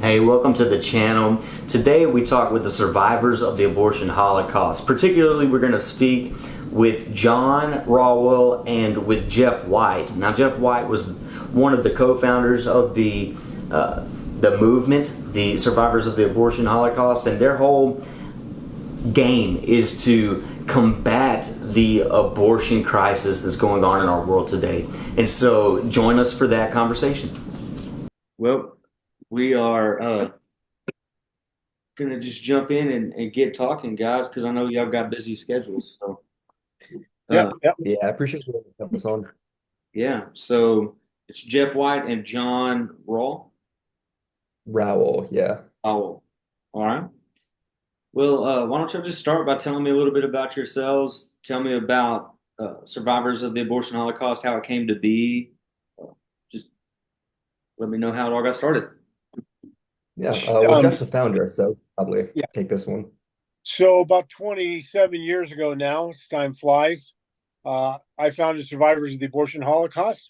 Hey, welcome to the channel. Today we talk with the survivors of the abortion Holocaust. Particularly, we're going to speak with John Rawell and with Jeff White. Now, Jeff White was one of the co-founders of the movement, the survivors of the abortion Holocaust, and their whole game is to combat the abortion crisis that's going on in our world today. And so, join us for that conversation. Well, we are gonna just jump in and get talking, guys, because I know y'all got busy schedules. So, Yep, yep. Yeah, I appreciate you having us on. yeah. So it's Jeff White and John Rowell, yeah. Powell. All right. Well, why don't you just start by telling me a little bit about yourselves? Tell me about survivors of the abortion Holocaust, how it came to be. Just let me know how it all got started. Yeah. Well, Um, Jeff's the founder, so probably yeah. take this one. So about 27 years ago now, as time flies, I founded Survivors of the Abortion Holocaust.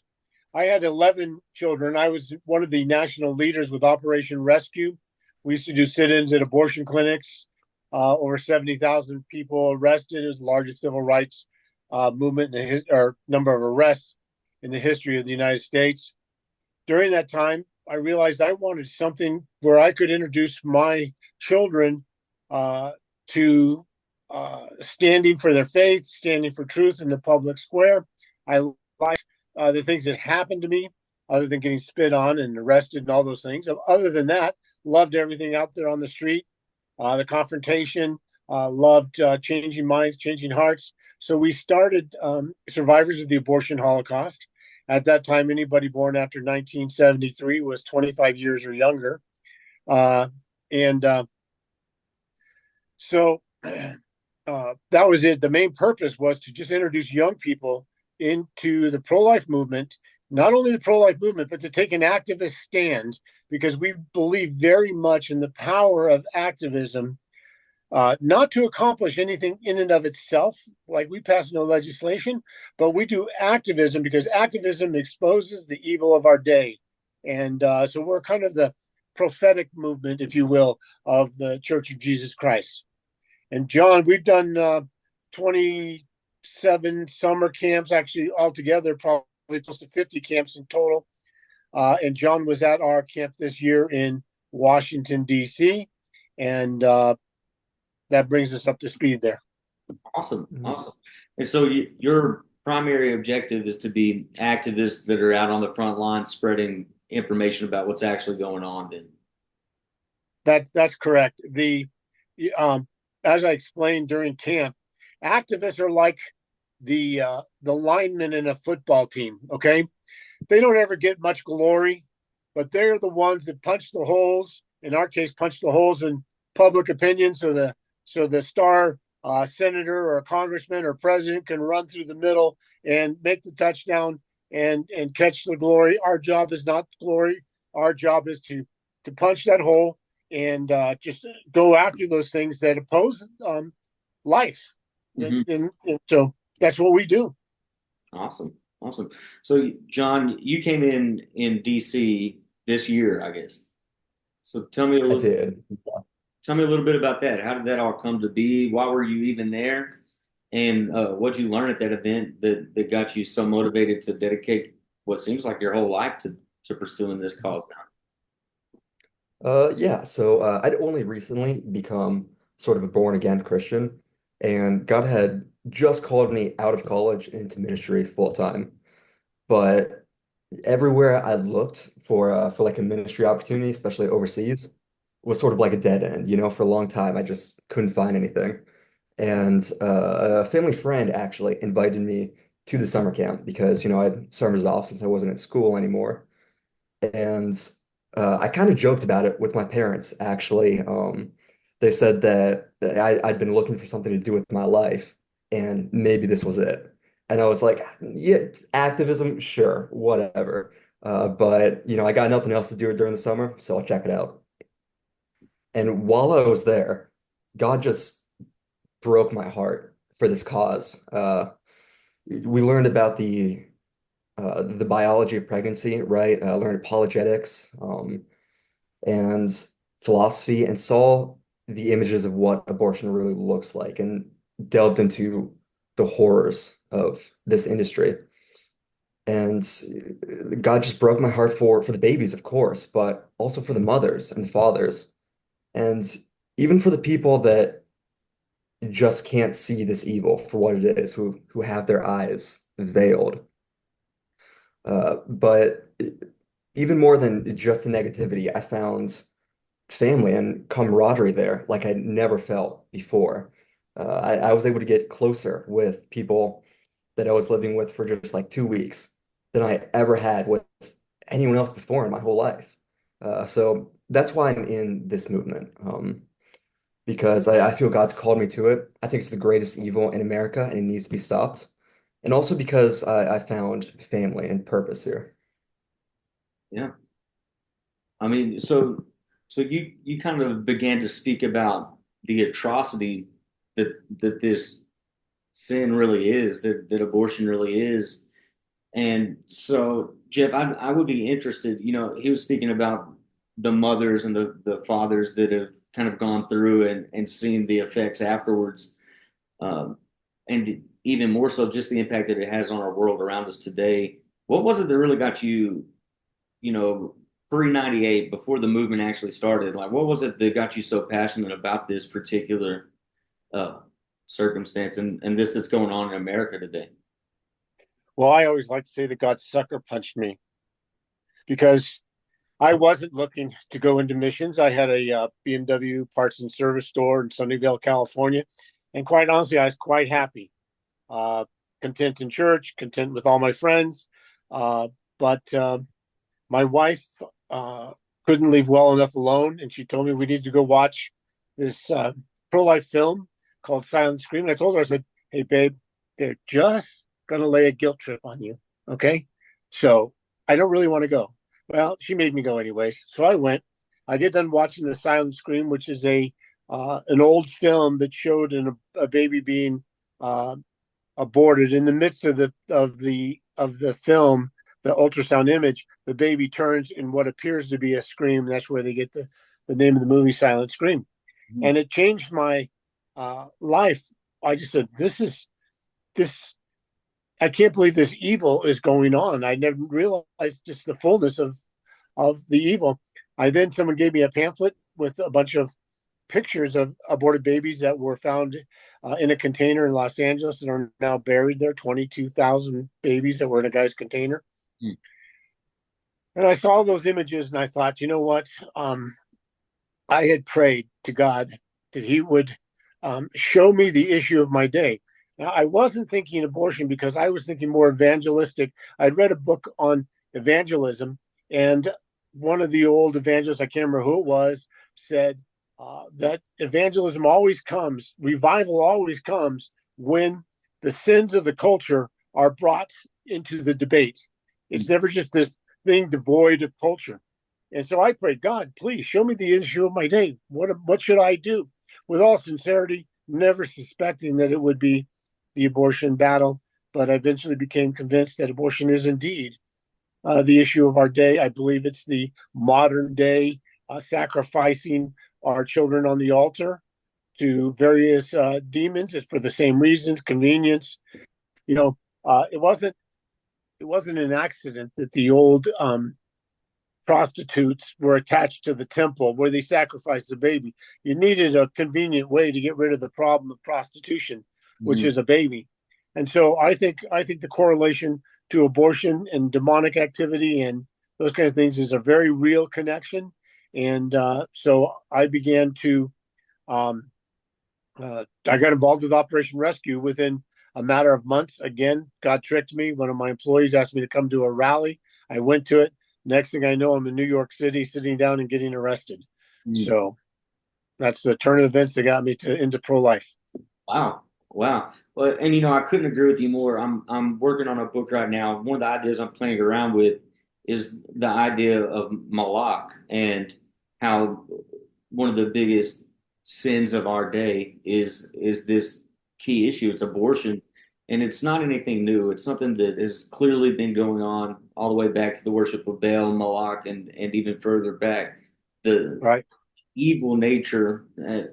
I had 11 children. I was one of the national leaders with Operation Rescue. We used to do sit-ins at abortion clinics. Over 70,000 people arrested. It was the largest civil rights movement or number of arrests in the history of the United States. During that time, I realized I wanted something where I could introduce my children uh, to standing for their faith, standing for truth in the public square. I like the things that happened to me, other than getting spit on and arrested and all those things. Other than that, loved everything out there on the street, the confrontation, loved changing minds, changing hearts. So we started Survivors of the Abortion Holocaust. At that time, anybody born after 1973 was 25 years or younger. Uh, and so that was it. The main purpose was to just introduce young people into the pro-life movement, not only the pro-life movement, but to take an activist stand, because we believe very much in the power of activism, not to accomplish anything in and of itself. Like, we pass no legislation, but we do activism because activism exposes the evil of our day. And so we're kind of the prophetic movement, if you will, of the Church of Jesus Christ. And John, we've done 27 summer camps, actually altogether, probably close to 50 camps in total. And John was at our camp this year in Washington, D.C. And that brings us up to speed there. Awesome, Mhm. awesome. And so your primary objective is to be activists that are out on the front line spreading information about what's actually going on. Then, That's correct. Um, as I explained during camp, activists are like the linemen in a football team. Okay, they don't ever get much glory, but they're the ones that punch the holes. In our case, punch the holes in public opinion, so the star senator or congressman or president can run through the middle and make the touchdown and catch the glory. Our job is not glory. Our job is to punch that hole and just go after those things that oppose life. hmm And so that's what we do. awesome, awesome. So, John, you came in DC this year, I guess. So, I did. tell me a little bit about that. How did that all come to be? Why were you even there? And what did you learn at that event that got you so motivated to dedicate what seems like your whole life to pursuing this cause now? Yeah, so I'd only recently become sort of a born again Christian, and God had just called me out of college into ministry full time. But everywhere I looked for like a ministry opportunity, especially overseas, was sort of like a dead end. For a long time, I just couldn't find anything. And a family friend actually invited me to the summer camp because, I'd summers off since I wasn't at school anymore. And I kind of joked about it with my parents, actually. They said that I'd been looking for something to do with my life, and maybe this was it. And I was like, yeah, activism, sure, whatever. But, I got nothing else to do during the summer, so I'll check it out. And while I was there, God just broke my heart for this cause. We learned about the biology of pregnancy, right? Learned apologetics. and philosophy and saw the images of what abortion really looks like and delved into the horrors of this industry. And God just broke my heart for the babies, of course, but also for the mothers and the fathers, and even for the people that just can't see this evil for what it is, who have their eyes veiled. But even more than just the negativity, I found family and camaraderie there like I'd never felt before. I was able to get closer with people that I was living with for just like 2 weeks than I ever had with anyone else before in my whole life. So that's why I'm in this movement, because I feel God's called me to it. I think it's the greatest evil in America and it needs to be stopped. And also because I found family and purpose here. Yeah. I mean, so you kind of began to speak about the atrocity that this sin really is, that abortion really is. And so, Jeff, I would be interested, he was speaking about the mothers and the fathers that have kind of gone through and seen the effects afterwards. And even more so, just the impact that it has on our world around us today. What was it that really got you, you know, pre 98, before the movement actually started? Like, what was it that got you so passionate about this particular uh, circumstance and this that's going on in America today? Well, I always like to say that God sucker punched me because I wasn't looking to go into missions. I had a BMW parts and service store in Sunnyvale, California. And quite honestly, I was quite happy, uh, content in church, content with all my friends. But my wife uh, couldn't leave well enough alone. And she told me we needed to go watch this pro life film called Silent Scream. And I told her, I said, hey, babe, they're just going to lay a guilt trip on you. Okay. So I don't really want to go. Well, she made me go anyways. So I went. I get done watching the Silent Scream, which is a an old film that showed a baby being uh, aborted in the midst of the film, the ultrasound image. The baby turns in what appears to be a scream. And that's where they get the name of the movie, Silent Scream. And it changed my life. I just said, this I can't believe this evil is going on. I never realized just the fullness of the evil. Someone gave me a pamphlet with a bunch of pictures of aborted babies that were found in a container in Los Angeles and are now buried there. 22,000 babies that were in a guy's container. Mm. And I saw those images and I thought, you know what? I had prayed to God that He would show me the issue of my day. Now, I wasn't thinking abortion because I was thinking more evangelistic. I'd read a book on evangelism, and one of the old evangelists, I can't remember who it was, said that evangelism always comes, revival always comes when the sins of the culture are brought into the debate. It's never just this thing devoid of culture. And so I prayed, God, please show me the issue of my day. What should I do? With all sincerity, never suspecting that it would be the abortion battle, but I eventually became convinced that abortion is indeed the issue of our day. I believe it's the modern day sacrificing our children on the altar to various demons. It's for the same reasons, convenience. You know, it wasn't an accident that the old prostitutes were attached to the temple where they sacrificed the baby. You needed a convenient way to get rid of the problem of prostitution, which Mm. is a baby. And so I think the correlation to abortion and demonic activity and those kinds of things is a very real connection. And so I began to I got involved with Operation Rescue within a matter of months. Again, God tricked me. One of my employees asked me to come to a rally. I went to it. Next thing I know, I'm in New York City, sitting down and getting arrested. Mm. So that's the turn of events that got me into pro life. Wow. Wow. Well, and I couldn't agree with you more. I'm working on a book right now. One of the ideas I'm playing around with is the idea of Malak and how one of the biggest sins of our day is this key issue. It's abortion. And it's not anything new. It's something that has clearly been going on all the way back to the worship of Baal and Malak and even further back. the Right. evil nature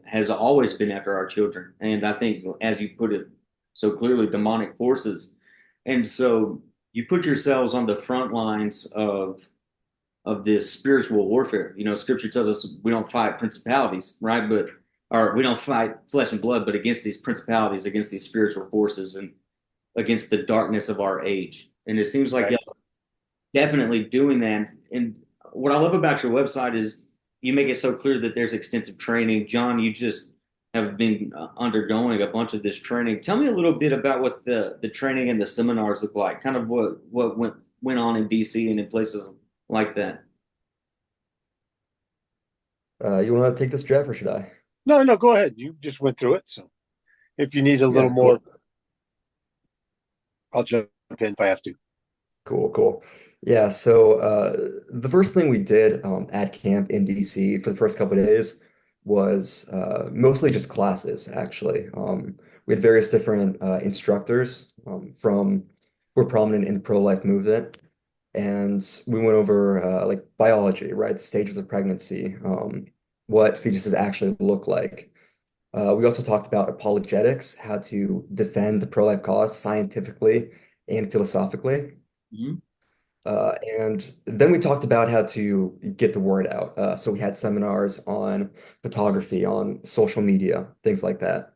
has always been after our children. And I think, as you put it so clearly, demonic forces. And so you put yourselves on the front lines of this spiritual warfare. You know, Scripture tells us we don't fight principalities, right? But or we don't fight flesh and blood, but against these principalities, against these spiritual forces, and against the darkness of our age. And it seems like Right. y'all definitely doing that. And what I love about your website is you make it so clear that there's extensive training. John, you just have been undergoing a bunch of this training. Tell me a little bit about what the training and the seminars look like. Kind of what went on in DC and in places like that. You want to take this, Jeff, or should I? No, no, go ahead. You just went through it. So if you need a Yeah, little more, cool. I'll jump in if I have to. Cool, cool. Yeah, so the first thing we did at camp in DC for the first couple of days was mostly just classes, actually. We had various different instructors from who were prominent in the pro-life movement, and we went over like biology, right? The stages of pregnancy, what fetuses actually look like. We also talked about apologetics, how to defend the pro-life cause scientifically and philosophically. Mhm. And then we talked about how to get the word out. So we had seminars on photography, on social media, things like that.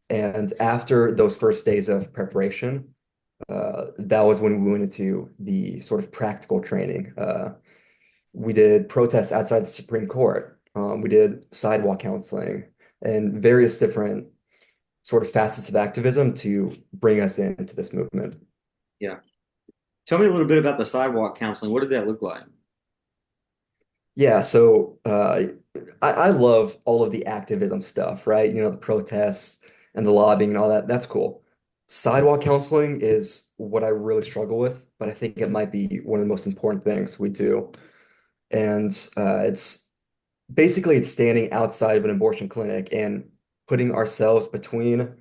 And after those first days of preparation, that was when we went into the sort of practical training. We did protests outside the Supreme Court. We did sidewalk counseling and various different sort of facets of activism to bring us into this movement. Yeah. Tell me a little bit about the sidewalk counseling. What did that look like? Yeah, so I love all of the activism stuff, right? You know, the protests and the lobbying and all that. That's cool. Sidewalk counseling is what I really struggle with, but I think it might be one of the most important things we do. And it's basically it's standing outside of an abortion clinic and putting ourselves between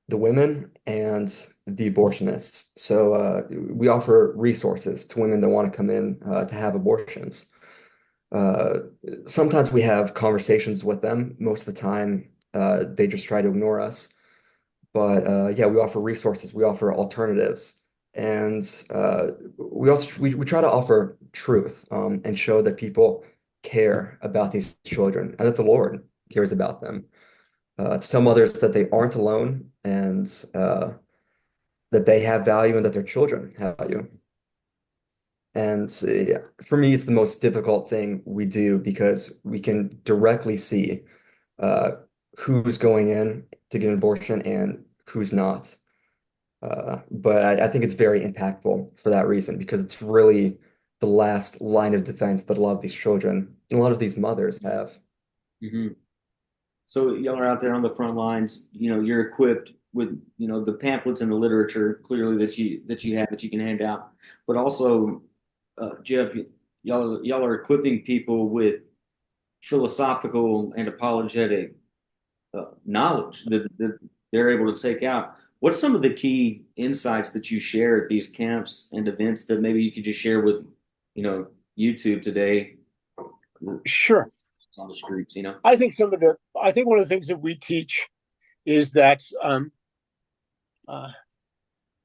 the women and the abortionists. So we offer resources to women that want to come in to have abortions. Uh, Sometimes we have conversations with them. Most of the time, they just try to ignore us. But yeah, we offer resources. We offer alternatives, and we try to offer truth and show that people care about these children and that the Lord cares about them. To tell mothers that they aren't alone and that they have value and that their children have value. And yeah, for me, it's the most difficult thing we do because we can directly see uh, who's going in to get an abortion and who's not. But I think it's very impactful for that reason because it's really the last line of defense that a lot of these children and a lot of these mothers have. Hmm. So y'all are out there on the front lines. You know, you're equipped with the pamphlets and the literature clearly that you have that you can hand out, but also, Jeff, y'all are equipping people with philosophical and apologetic knowledge that they're able to take out. What's some of the key insights that you share at these camps and events that maybe you could just share with YouTube today Sure. on the streets? I think one of the things that we teach is that uh,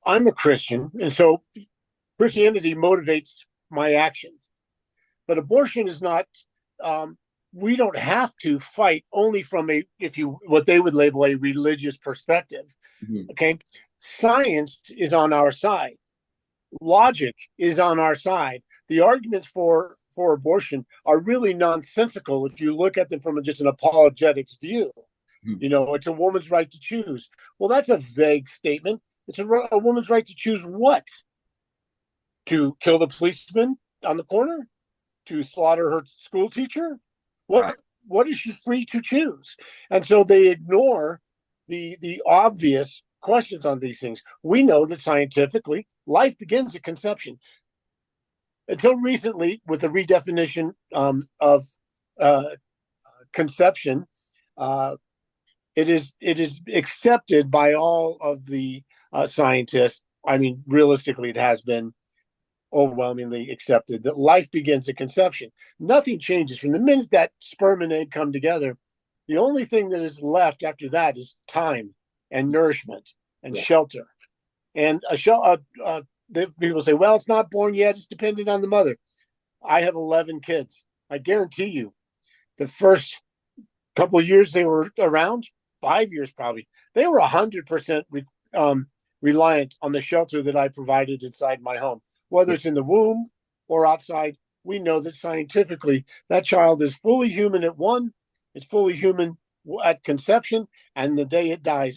I'm a Christian, and so Christianity motivates my actions. But abortion is not. Um, we don't have to fight only from if you, what they would label a religious perspective. Mhm. Okay, science is on our side. Logic is on our side. The arguments for abortion are really nonsensical if you look at them from just an apologetics view. Mhm. You know, it's a woman's right to choose. Well, that's a vague statement. It's a woman's right to choose what? To kill the policeman on the corner? To slaughter her school teacher? Right. What is she free to choose? And so they ignore the obvious questions on these things. We know that scientifically, life begins at conception. Until recently, with the redefinition of uh, conception, uh, it is accepted by all of the scientists. I mean, realistically, it has been overwhelmingly accepted that life begins at conception. Nothing changes from the minute that sperm and egg come together. The only thing that is left after that is time and nourishment and Yeah. shelter. And people say, well, it's not born yet. It's dependent on the mother. I have 11 kids. I guarantee you, the first couple of years they were around, 5 years probably, they were 100% reliant on the shelter that I provided inside my home, whether it's in the womb or outside. We know that scientifically that child is fully human at one, it's fully human at conception, and the day it dies.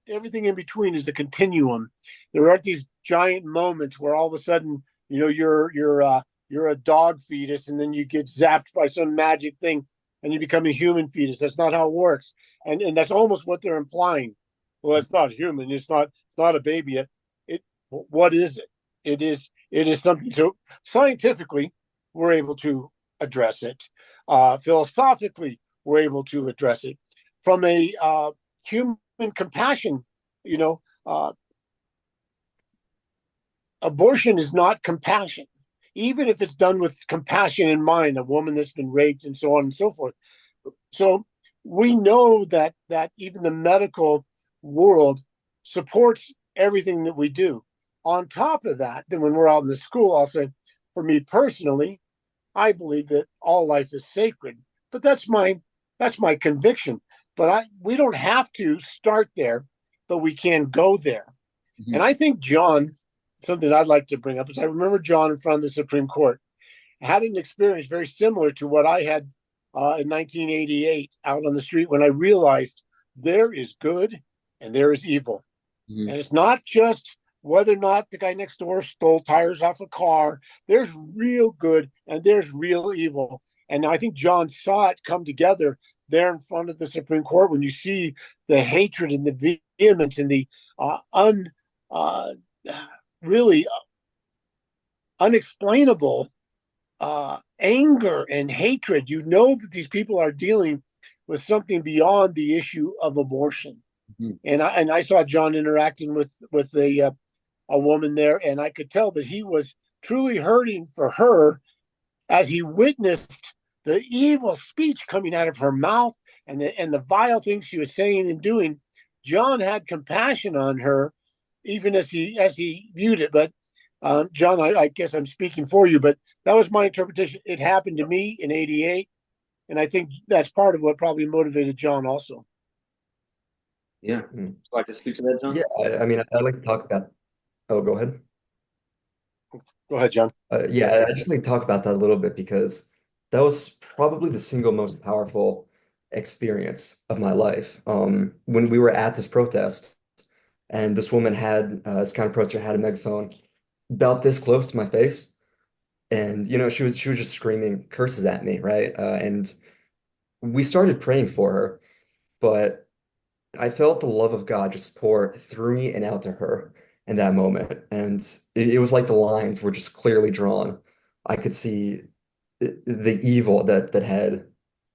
Everything in between is a continuum. There aren't these giant moments where all of a sudden, you're a dog fetus, and then you get zapped by some magic thing and you become a human fetus. That's not how it works. And that's almost what they're implying. Well, it's not human. It's not a baby yet. What is it? It is something. So scientifically, we're able to address it. Philosophically, we're able to address it. From a human compassion, you know, abortion is not compassion, even if it's done with compassion in mind. A woman that's been raped and so on and so forth. So we know that even the medical world supports everything that we do. On top of that, then when we're out in the school, I'll say, for me personally, I believe that all life is sacred. But that's my conviction. But we don't have to start there, but we can go there. Mm-hmm. And I think John, something I'd like to bring up is I remember John in front of the Supreme Court had an experience very similar to what I had in 1988 out on the street when I realized there is good and there is evil. Mm-hmm. And it's not just whether or not the guy next door stole tires off a car. There's real good and there's real evil. And I think John saw it come together there in front of the Supreme Court when you see the hatred and the vehemence and the really unexplainable anger and hatred. You know that these people are dealing with something beyond the issue of abortion. Mm-hmm. And I saw John interacting with a woman there, and I could tell that he was truly hurting for her as he witnessed the evil speech coming out of her mouth and the vile things she was saying and doing. John had compassion on her, even as he viewed it. But John, I guess I'm speaking for you, but that was my interpretation. It happened to me in '88, and I think that's part of what probably motivated John also. Yeah. Would you like to speak to that, John? Yeah, I mean, I'd like to talk about. Oh, go ahead. Go ahead, John. Yeah, I just like to talk about that a little bit because that was probably the single most powerful experience of my life. When we were at this protest, and this woman had this kind of protester had a megaphone about this close to my face, and she was just screaming curses at me, right? And we started praying for her, but I felt the love of God just pour through me and out to her in that moment. And it was like the lines were just clearly drawn. I could see the evil that had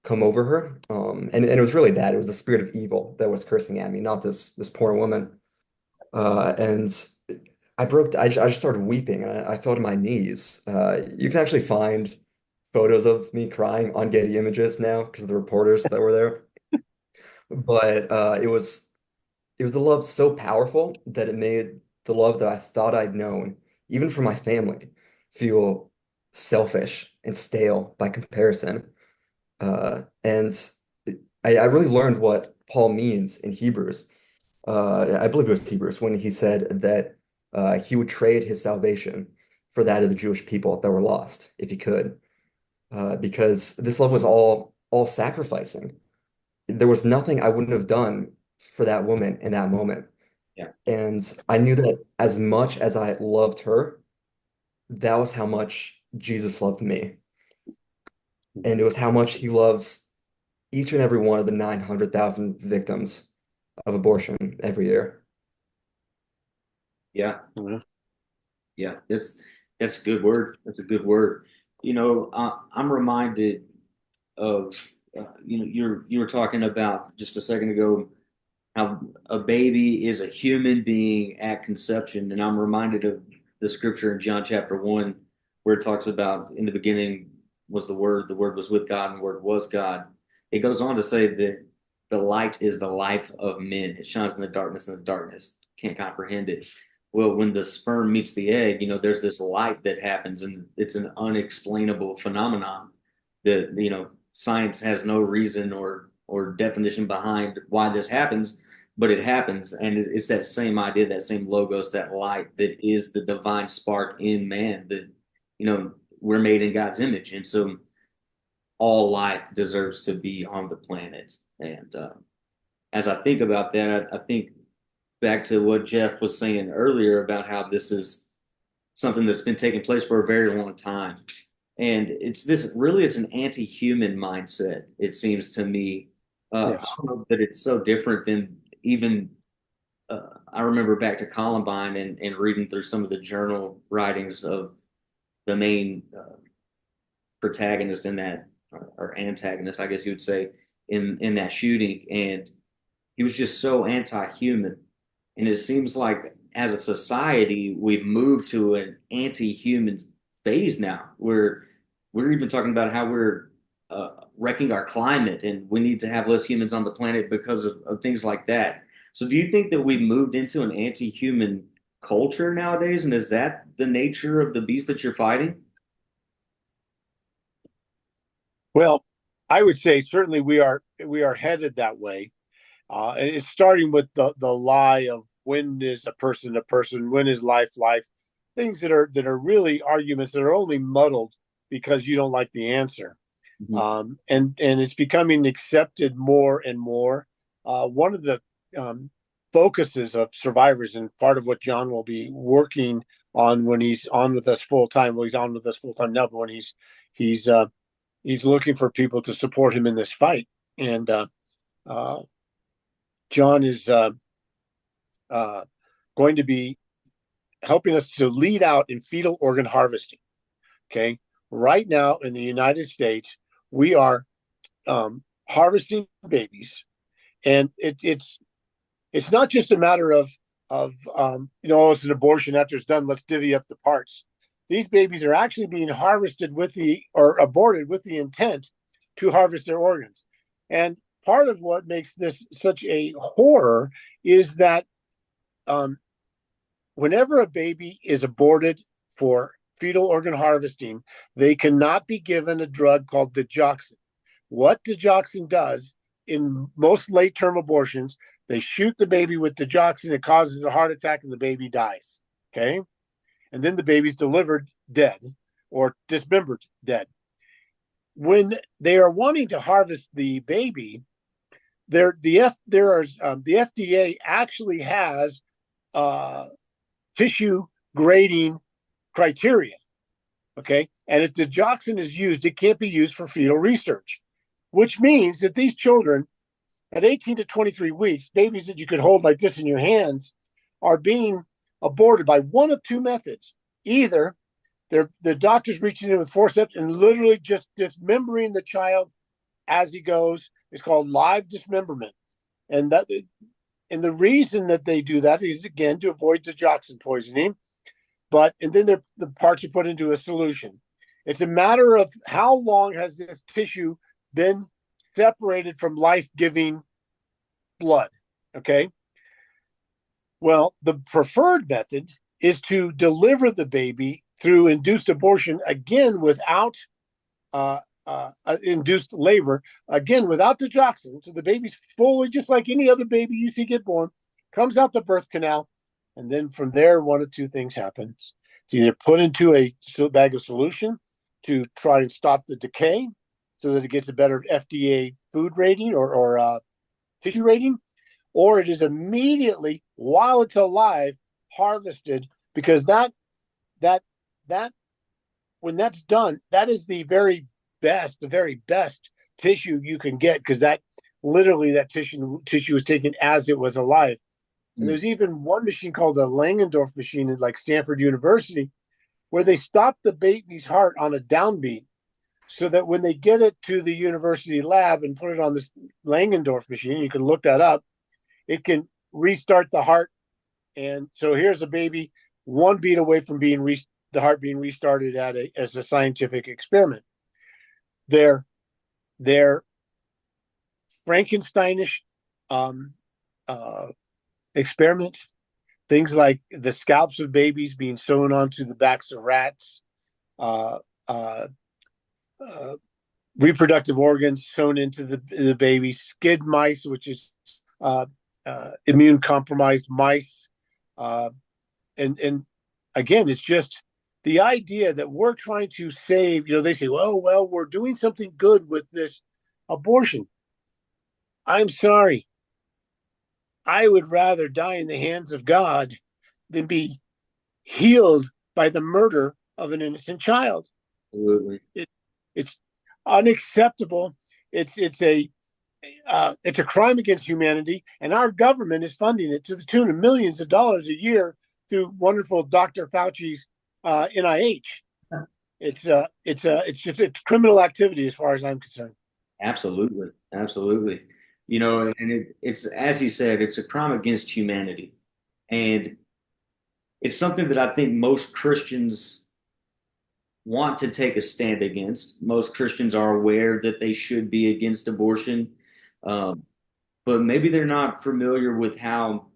come over her. And it was really that. It was the spirit of evil that was cursing at me, not this poor woman. And I just started weeping and I fell to my knees. You can actually find photos of me crying on Getty Images now because of the reporters that were there. But it was a love so powerful that it made the love that I thought I'd known, even from my family, feel selfish and stale by comparison. And I really learned what Paul means in Hebrews. I believe it was Hebrews when he said that he would trade his salvation for that of the Jewish people that were lost if he could, because this love was all sacrificing. There was nothing I wouldn't have done for that woman in that moment. Yeah. And I knew that as much as I loved her, that was how much Jesus loved me. And it was how much he loves each and every one of the 900,000 victims of abortion every year. Yeah. Mm-hmm. Yeah. That's a good word. That's a good word. I'm reminded of, you were talking about just a second ago how a baby is a human being at conception, and I'm reminded of the scripture in John chapter 1, where it talks about in the beginning was the word was with God, and the word was God. It goes on to say that the light is the life of men. It shines in the darkness, and the darkness can't comprehend it. Well, when the sperm meets the egg, there's this light that happens, and it's an unexplainable phenomenon that, science has no reason or definition behind why this happens, but it happens. And it's that same idea, that same logos, that light that is the divine spark in man, that, we're made in God's image. And so all life deserves to be on the planet. And as I think about that, I think back to what Jeff was saying earlier about how this is something that's been taking place for a very long time. And it's an anti-human mindset, it seems to me. Yes. I don't know that it's so different than even, I remember back to Columbine and reading through some of the journal writings of the main protagonist in that, or antagonist, I guess you would say, in that shooting. And he was just so anti-human. And it seems like as a society, we've moved to an anti-human phase now, where we're even talking about how we're wrecking our climate, and we need to have less humans on the planet because of things like that. So do you think that we've moved into an anti-human culture nowadays? And is that the nature of the beast that you're fighting? Well, I would say certainly we are headed that way. And it's starting with the lie of when is a person, when is life, things that are really arguments that are only muddled because you don't like the answer. Mhm. And it's becoming accepted more and more. One of the focuses of survivors, and part of what John will be working on when he's on with us full time. Well, he's on with us full time now, but when he's he's looking for people to support him in this fight. And uh, John is uh, going to be helping us to lead out in fetal organ harvesting. Okay, right now in the United States, we are harvesting babies, and it's not just a matter of it's an abortion after it's done. Let's divvy up the parts. These babies are actually being harvested or aborted with the intent to harvest their organs. And part of what makes this such a horror is that um, whenever a baby is aborted for fetal organ harvesting, they cannot be given a drug called digoxin. What digoxin does in most late term abortions, they shoot the baby with digoxin, it causes a heart attack, and the baby dies. Okay. And then the baby's delivered dead or dismembered dead. When they are wanting to harvest the baby, the FDA actually has tissue grading criteria. Okay. And if digoxin is used, it can't be used for fetal research, which means that these children at 18 to 23 weeks, babies that you could hold like this in your hands, are being aborted by one of two methods. Either the doctor's reaching in with forceps and literally just dismembering the child as he goes. It's called live dismemberment. And the reason that they do that is, again, to avoid digoxin poisoning. And then the parts are put into a solution. It's a matter of how long has this tissue been separated from life-giving blood. Okay. Well, the preferred method is to deliver the baby through induced abortion, again without induced labor, again without digoxin. So the baby's fully just like any other baby you see get born, comes out the birth canal, and then from there, one of two things happens. It's either put into a bag of solution to try and stop the decay so that it gets a better FDA food rating or tissue rating, or it is immediately, while it's alive, harvested, because that when that's done, that is the very best tissue you can get, because that literally that tissue was taken as it was alive. And there's even one machine called the Langendorf machine at like Stanford University, where they stop the baby's heart on a downbeat, so that when they get it to the university lab and put it on this Langendorf machine, you can look that up, it can restart the heart. And so here's a baby one beat away from being the heart being restarted as a scientific experiment. They're Frankensteinish um, uh, experiments, things like the scalps of babies being sewn onto the backs of rats, uh, uh, uh, reproductive organs sewn into the baby, skid mice, which is uh, immune compromised mice, uh, and again, it's just the idea that we're trying to save. They say, well, we're doing something good with this abortion. I'm sorry. I would rather die in the hands of God than be healed by the murder of an innocent child. Absolutely. It's unacceptable. It's a crime against humanity, and our government is funding it to the tune of millions of dollars a year through wonderful Dr. Fauci's NIH. It's criminal activity as far as I'm concerned. Absolutely. Absolutely. And it's, as you said, it's a crime against humanity. And it's something that I think most Christians want to take a stand against. Most Christians are aware that they should be against abortion, um, but maybe they're not familiar with how,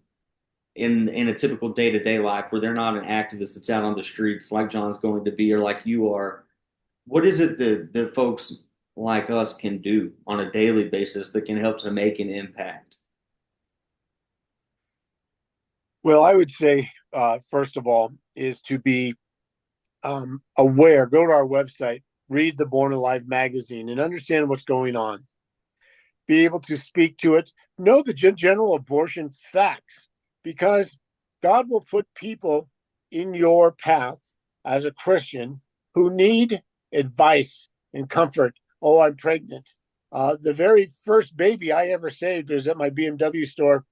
in a typical day to day life, where they're not an activist that's out on the streets like John's going to be or like you are. What is it that folks like us can do on a daily basis that can help to make an impact? Well, I would say, first of all, is to be aware. Go to our website, read the Born Alive magazine, and understand what's going on. Be able to speak to it. Know the general abortion facts, because God will put people in your path as a Christian who need advice and comfort. Oh, I'm pregnant. The very first baby I ever saved was at my BMW store.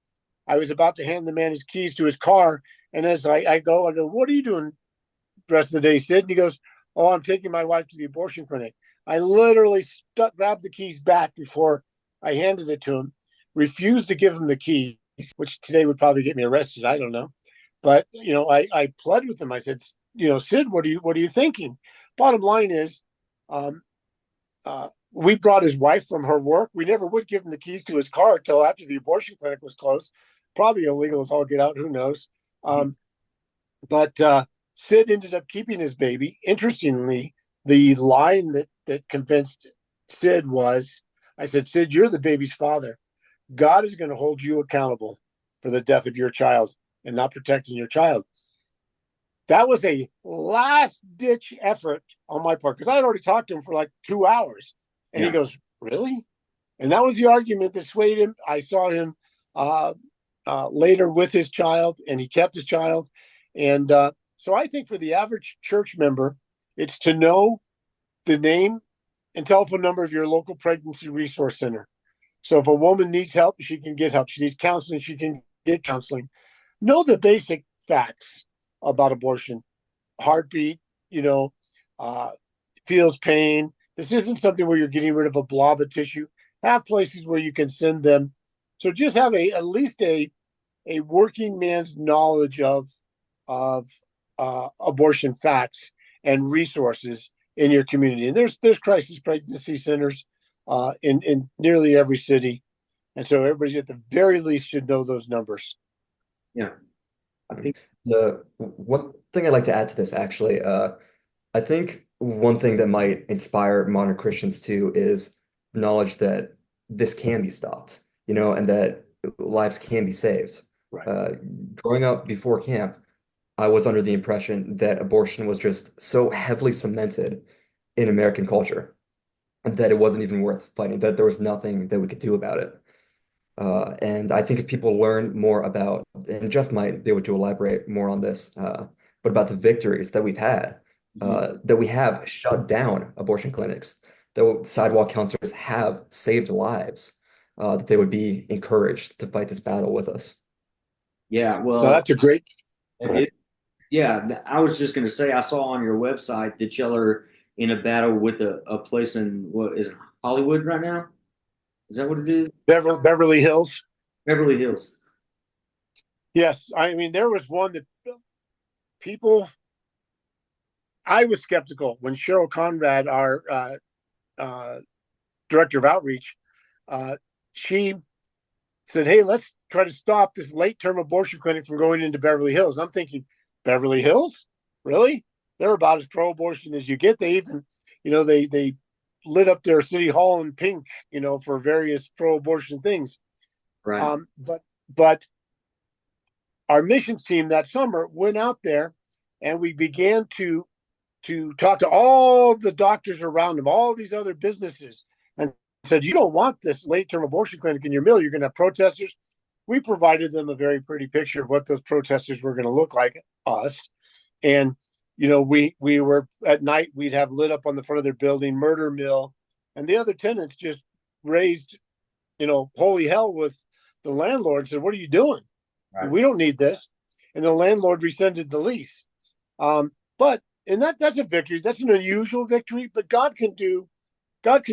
I was about to hand the man his keys to his car. And as I go, what are you doing the rest of the day, Sid? And he goes, oh, I'm taking my wife to the abortion clinic. I literally grabbed the keys back before I handed it to him, refused to give him the keys, which today would probably get me arrested. I don't know. But, I pled with him. I said, Sid, what are you thinking? Bottom line is, um, we brought his wife from her work. We never would give him the keys to his car until after the abortion clinic was closed. Probably illegal as all get out. Who knows? But Sid ended up keeping his baby. Interestingly, the line that convinced Sid was, I said, Sid, you're the baby's father. God is going to hold you accountable for the death of your child and not protecting your child. That was a last ditch effort on my part, because I had already talked to him for like 2 hours. And He goes, really? And that was the argument that swayed him. I saw him later with his child, and he kept his child. And so I think for the average church member, it's to know the name and telephone number of your local pregnancy resource center. So if a woman needs help, she can get help. She needs counseling, she can get counseling. Know the basic facts about abortion. Heartbeat, feels pain. This isn't something where you're getting rid of a blob of tissue. Have places where you can send them. So just have at least a working man's knowledge of abortion facts and resources in your community. And there's crisis pregnancy centers in nearly every city, and so everybody at the very least should know those numbers. Yeah, I think. The one thing I'd like to add to this, actually, I think one thing that might inspire modern Christians too is knowledge that this can be stopped, and that lives can be saved. Right. Growing up before camp, I was under the impression that abortion was just so heavily cemented in American culture that it wasn't even worth fighting, that there was nothing that we could do about it. And I think if people learn more about, and Jeff might be able to elaborate more on this, but about the victories that we've had, that we have shut down abortion clinics, that sidewalk counselors have saved lives, that they would be encouraged to fight this battle with us. Yeah, well, Now, that's a great. yeah, I was just going to say, I saw on your website that y'all are in a battle with a place in, what is it, Hollywood right now? Is that what it is? Beverly Hills. Beverly Hills. Yes, I mean there was one that people, I was skeptical when Cheryl Conrad, our director of outreach, she said, "Hey, let's try to stop this late-term abortion clinic from going into Beverly Hills." I'm thinking, Beverly Hills? Really? They're about as pro-abortion as you get. They even, they lit up their city hall in pink, for various pro-abortion things. Right. But our missions team that summer went out there, and we began to talk to all the doctors around them, all these other businesses, and said, "You don't want this late-term abortion clinic in your mill. You're going to have protesters." We provided them a very pretty picture of what those protesters were going to look like, us. And, we were at night, we'd have lit up on the front of their building, murder mill. And the other tenants just raised, holy hell with the landlord, said, "What are you doing? Right. We don't need this." And the landlord rescinded the lease. But and that's a victory. That's an unusual victory, but God can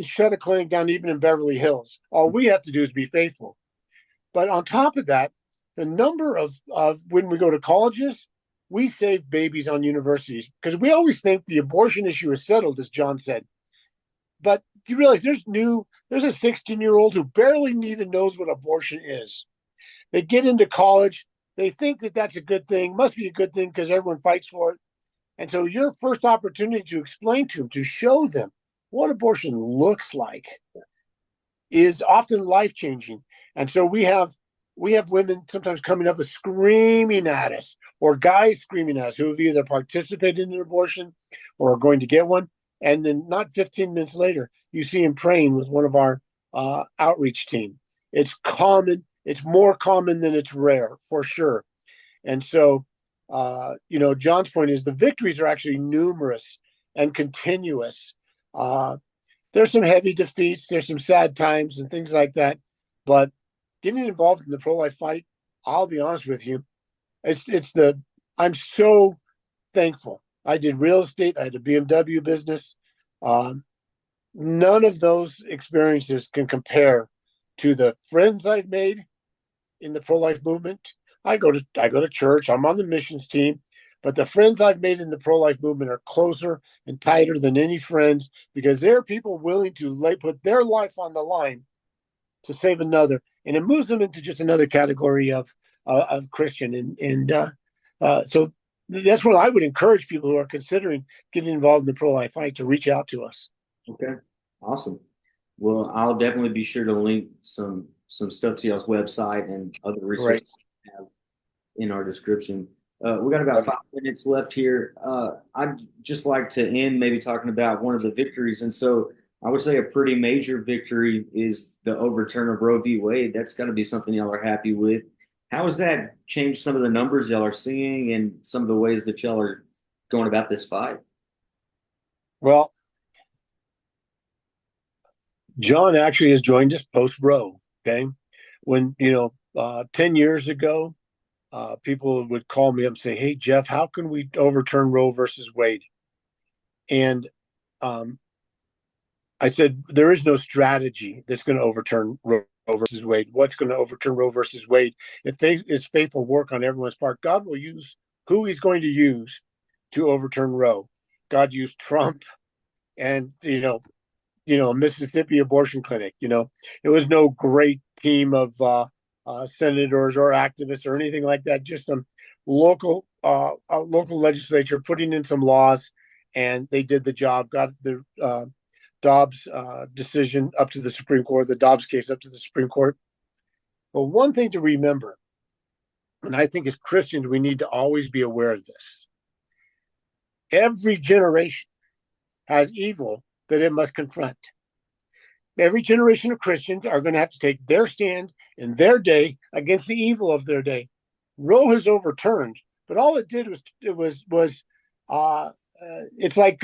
shut a clinic down even in Beverly Hills. All we have to do is be faithful. But on top of that, the number of when we go to colleges, we save babies on universities, because we always think the abortion issue is settled, as John said. But you realize there's a 16-year-old who barely even knows what abortion is. They get into college, they think that that's a good thing, must be a good thing because everyone fights for it. And so your first opportunity to explain to them, to show them what abortion looks like, is often life-changing. And so we have women sometimes coming up and screaming at us, or guys screaming at us, who have either participated in an abortion or are going to get one. And then not 15 minutes later, you see him praying with one of our outreach team. It's common. It's more common than it's rare, for sure. And so, John's point is the victories are actually numerous and continuous. There's some heavy defeats, there's some sad times and things like that. But getting involved in the pro-life fight, I'll be honest with you, I'm so thankful. I did real estate. I had a BMW business. None of those experiences can compare to the friends I've made in the pro-life movement. I go to church. I'm on the missions team, but the friends I've made in the pro-life movement are closer and tighter than any friends, because they're people willing to put their life on the line to save another, and it moves them into just another category of Christian. So that's what I would encourage people who are considering getting involved in the pro-life fight to reach out to us. Okay, awesome. Well, I'll definitely be sure to link some stuff to y'all's website and other resources we have in our description. We got about 5 minutes left here. I'd just like to end maybe talking about one of the victories. And so I would say a pretty major victory is the overturn of Roe v. Wade. That's got to be something y'all are happy with. How has that changed some of the numbers y'all are seeing and some of the ways that y'all are going about this fight? Well, John actually has joined us post-Roe. Okay, when 10 years ago, people would call me up and say, "Hey, Jeff, how can we overturn Roe versus Wade?" And I said, there is no strategy that's going to overturn Roe versus Wade. What's going to overturn Roe versus Wade? If is faithful work on everyone's part, God will use who he's going to use to overturn Roe. God used Trump and, Mississippi abortion clinic. It was no great team of senators or activists or anything like that. Just some local legislature putting in some laws, and they did the job. Got the Dobbs decision up to the Supreme Court, the Dobbs case up to the Supreme Court. But one thing to remember, and I think as Christians we need to always be aware of this: every generation has evil that it must confront. Every generation of Christians are going to have to take their stand in their day against the evil of their day. Roe has overturned, but all it did was it's like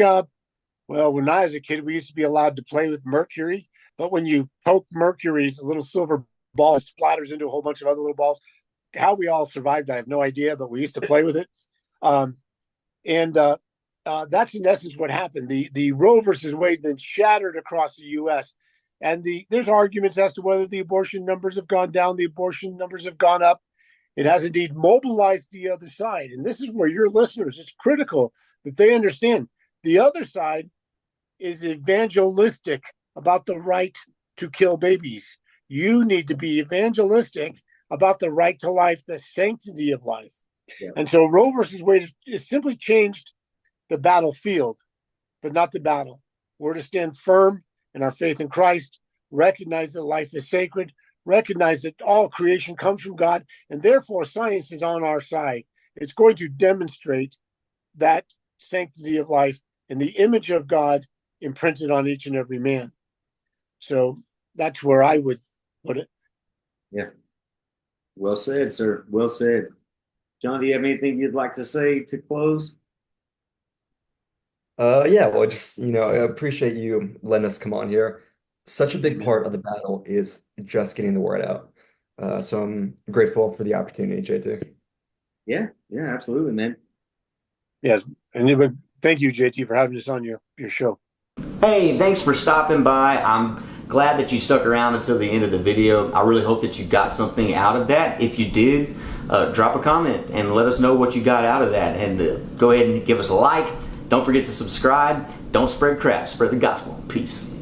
when I was a kid, we used to be allowed to play with mercury, but when you poke mercury, it's a little silver ball, it splatters into a whole bunch of other little balls. How we all survived, I have no idea, but we used to play with it. That's in essence what happened. The Roe versus Wade then shattered across the U.S. And there's arguments as to whether the abortion numbers have gone down, the abortion numbers have gone up. It has indeed mobilized the other side. And this is where your listeners, it's critical that they understand the other side is evangelistic about the right to kill babies. You need to be evangelistic about the right to life, the sanctity of life. Yeah. And so Roe versus Wade has simply changed the battlefield, but not the battle. We're to stand firm in our faith in Christ, recognize that life is sacred, recognize that all creation comes from God, and therefore science is on our side. It's going to demonstrate that sanctity of life and the image of God imprinted on each and every man. So that's where I would put it. Yeah. Well said, sir. Well said. John, do you have anything you'd like to say to close? Yeah, well, just, I appreciate you letting us come on here. Such a big part of the battle is just getting the word out. So I'm grateful for the opportunity, JT. Yeah, absolutely, man. Yes, and thank you, JT, for having us on your show. Hey, thanks for stopping by. I'm glad that you stuck around until the end of the video. I really hope that you got something out of that. If you did, drop a comment and let us know what you got out of that. And go ahead and give us a like. Don't forget to subscribe. Don't spread crap. Spread the gospel. Peace.